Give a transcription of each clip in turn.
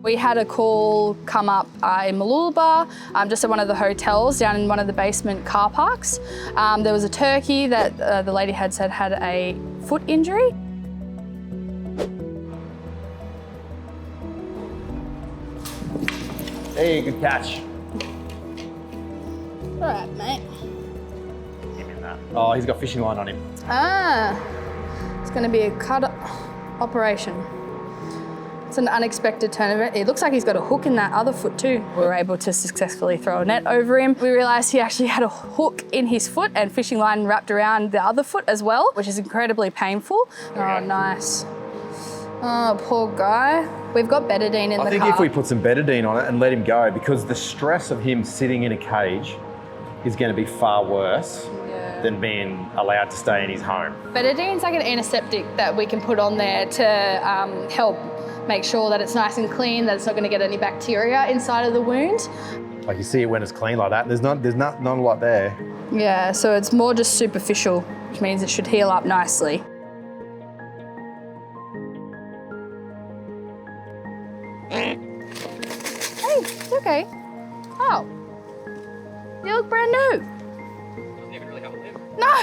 We had a call come up in Mooloolaba, just at one of the hotels down in one of the basement car parks. There was a turkey that the lady had said had a foot injury. Hey, good catch. All right, mate. Give him that. Oh, he's got fishing line on him. It's going to be a cut operation. It's an unexpected turn of it. It looks like he's got a hook in that other foot too. We were able to successfully throw a net over him. We realised he actually had a hook in his foot and fishing line wrapped around the other foot as well, which is incredibly painful. Oh, nice. Oh, poor guy. We've got betadine in the car. I think if we put some betadine on it and let him go, because the stress of him sitting in a cage is going to be far worse than being allowed to stay in his home. Betadine's like an antiseptic that we can put on there to help make sure that it's nice and clean, that it's not going to get any bacteria inside of the wound. Like you see it when it's clean like that, there's not a lot there. Yeah, so it's more just superficial, which means it should heal up nicely. Hey, it's okay. Oh, you look brand new. Doesn't even really have a lip. No,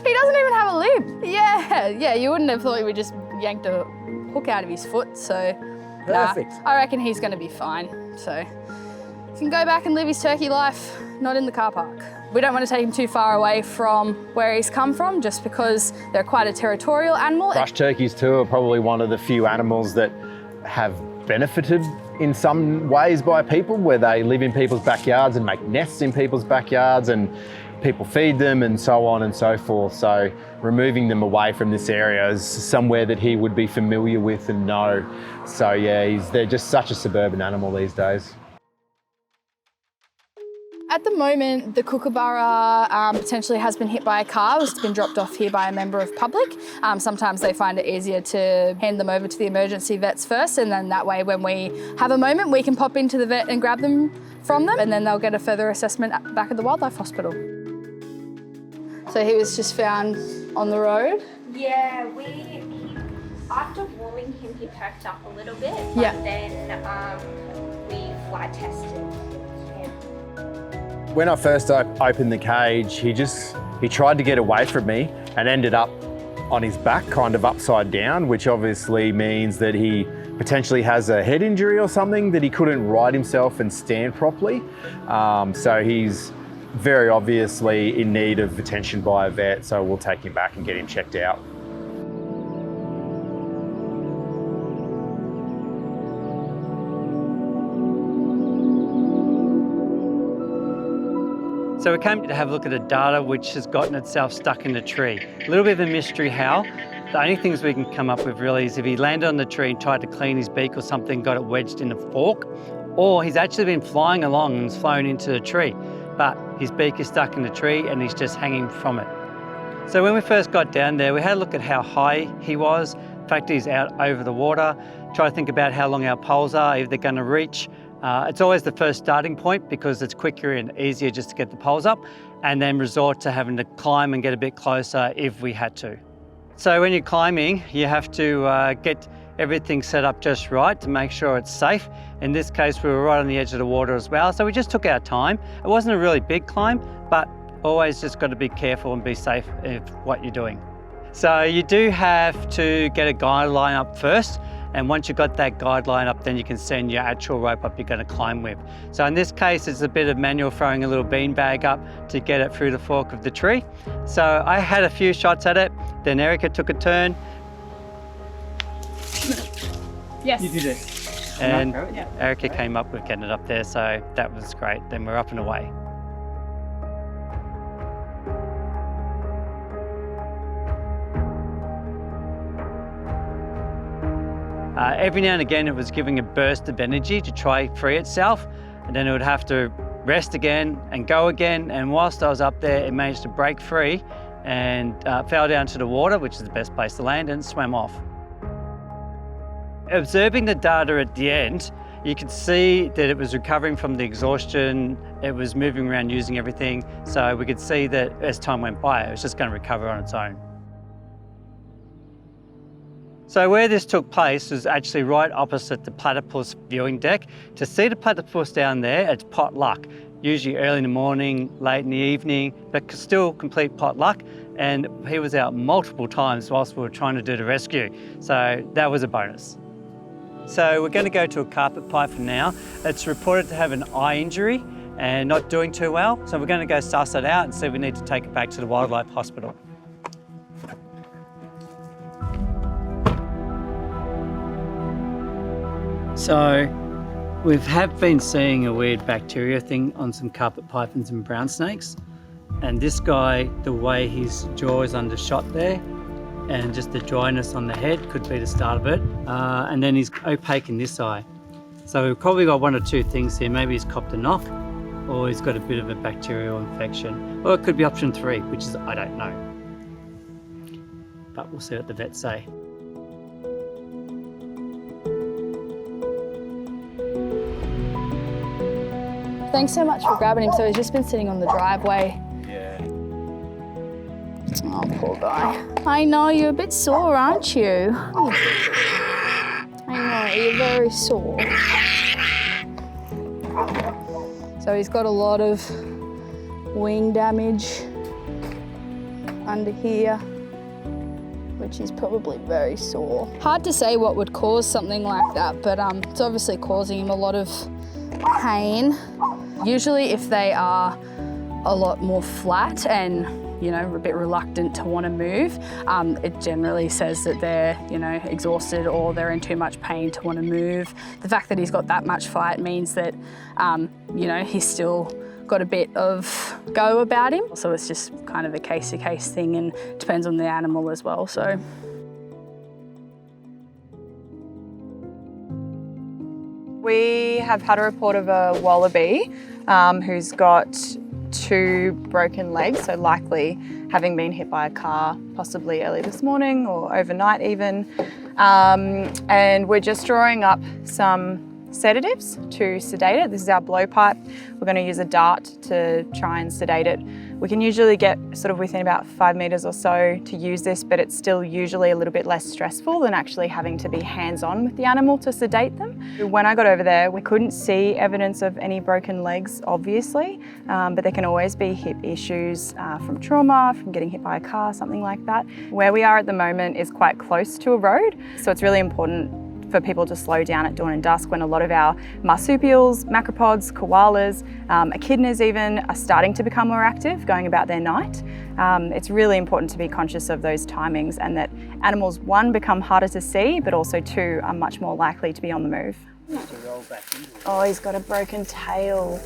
he doesn't even have a lip. Yeah, you wouldn't have thought we just yanked a hook out of his foot, so Perfect. Nah, I reckon he's gonna be fine. So he can go back and live his turkey life, not in the car park. We don't want to take him too far away from where he's come from, just because they're quite a territorial animal. Brush turkeys too are probably one of the few animals that have benefited in some ways by people, where they live in people's backyards and make nests in people's backyards and people feed them and so on and so forth. So removing them away from this area is somewhere that he would be familiar with and know. So yeah, they're just such a suburban animal these days. At the moment, the kookaburra potentially has been hit by a car. It's been dropped off here by a member of public. Sometimes they find it easier to hand them over to the emergency vets first, and then that way when we have a moment, we can pop into the vet and grab them from them, and then they'll get a further assessment back at the wildlife hospital. So he was just found on the road? Yeah, after warming him, he perked up a little bit, but then we fly tested him. When I first opened the cage, he tried to get away from me and ended up on his back, kind of upside down, which obviously means that he potentially has a head injury or something, that he couldn't right himself and stand properly. So he's very obviously in need of attention by a vet, so we'll take him back and get him checked out. So we came to have a look at a data which has gotten itself stuck in a tree. A little bit of a mystery how. The only things we can come up with really is if he landed on the tree and tried to clean his beak or something, got it wedged in a fork, or he's actually been flying along and flown into the tree, but his beak is stuck in the tree and he's just hanging from it. So when we first got down there, we had a look at how high he was. In fact, he's out over the water. Try to think about how long our poles are, if they're going to reach. It's always the first starting point because it's quicker and easier just to get the poles up, and then resort to having to climb and get a bit closer if we had to. So when you're climbing, you have to get everything set up just right to make sure it's safe. In this case, we were right on the edge of the water as well, so we just took our time. It wasn't a really big climb, but always just got to be careful and be safe in what you're doing. So you do have to get a guideline up first, and once you've got that guideline up, then you can send your actual rope up you're going to climb with. So in this case, it's a bit of manual throwing a little bean bag up to get it through the fork of the tree. So I had a few shots at it, then Erica took a turn. Yes. You did it. And Erica came up with getting it up there, so that was great. Then we're up and away. Every now and again, it was giving a burst of energy to try free itself, and then it would have to rest again and go again. And whilst I was up there, it managed to break free and fell down to the water, which is the best place to land, and swam off. Observing the data at the end, you could see that it was recovering from the exhaustion. It was moving around using everything. So we could see that as time went by, it was just going to recover on its own. So where this took place was actually right opposite the platypus viewing deck. To see the platypus down there, it's pot luck. Usually early in the morning, late in the evening, but still complete pot luck. And he was out multiple times whilst we were trying to do the rescue. So that was a bonus. So we're going to go to a carpet python now. It's reported to have an eye injury and not doing too well. So we're going to go suss it out and see if we need to take it back to the wildlife hospital. So we have been seeing a weird bacteria thing on some carpet pythons and brown snakes. And this guy, the way his jaw is undershot there, and just the dryness on the head could be the start of it. And then he's opaque in this eye. So we've probably got one or two things here. Maybe he's copped a knock, or he's got a bit of a bacterial infection. Or it could be option 3, which is, I don't know. But we'll see what the vets say. Thanks so much for grabbing him. So he's just been sitting on the driveway. Yeah. Oh, poor guy. I know, you're a bit sore, aren't you? I know, you're very sore. So he's got a lot of wing damage under here, which is probably very sore. Hard to say what would cause something like that, but it's obviously causing him a lot of pain. Usually if they are a lot more flat and, you know, a bit reluctant to want to move, it generally says that they're, you know, exhausted or they're in too much pain to want to move. The fact that he's got that much fight means that, you know, he's still got a bit of go about him. So it's just kind of a case-to-case thing and depends on the animal as well, so. We have had a report of a wallaby who's got 2 broken legs, so likely having been hit by a car, possibly early this morning or overnight even. And we're just drawing up some sedatives to sedate it. This is our blowpipe. We're going to use a dart to try and sedate it. We can usually get sort of within about 5 meters or so to use this, but it's still usually a little bit less stressful than actually having to be hands-on with the animal to sedate them. When I got over there, we couldn't see evidence of any broken legs, obviously, but there can always be hip issues from trauma, from getting hit by a car, something like that. Where we are at the moment is quite close to a road, so it's really important for people to slow down at dawn and dusk when a lot of our marsupials, macropods, koalas, echidnas even are starting to become more active, going about their night. It's really important to be conscious of those timings and that animals, 1, become harder to see, but also 2, are much more likely to be on the move. Oh, he's got a broken tail.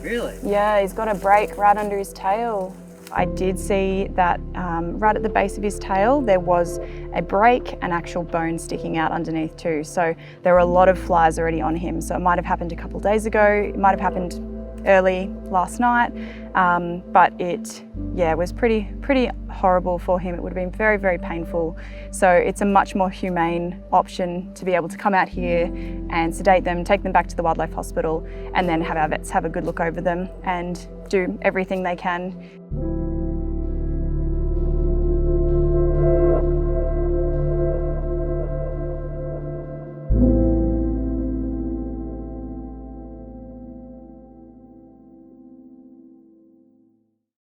Really? Yeah, he's got a break right under his tail. I did see that right at the base of his tail, there was a break and actual bone sticking out underneath too. So there were a lot of flies already on him. So it might have happened a couple of days ago. It might have happened early last night. But it was pretty horrible for him. It would have been very, very painful. So it's a much more humane option to be able to come out here and sedate them, take them back to the wildlife hospital, and then have our vets have a good look over them and do everything they can.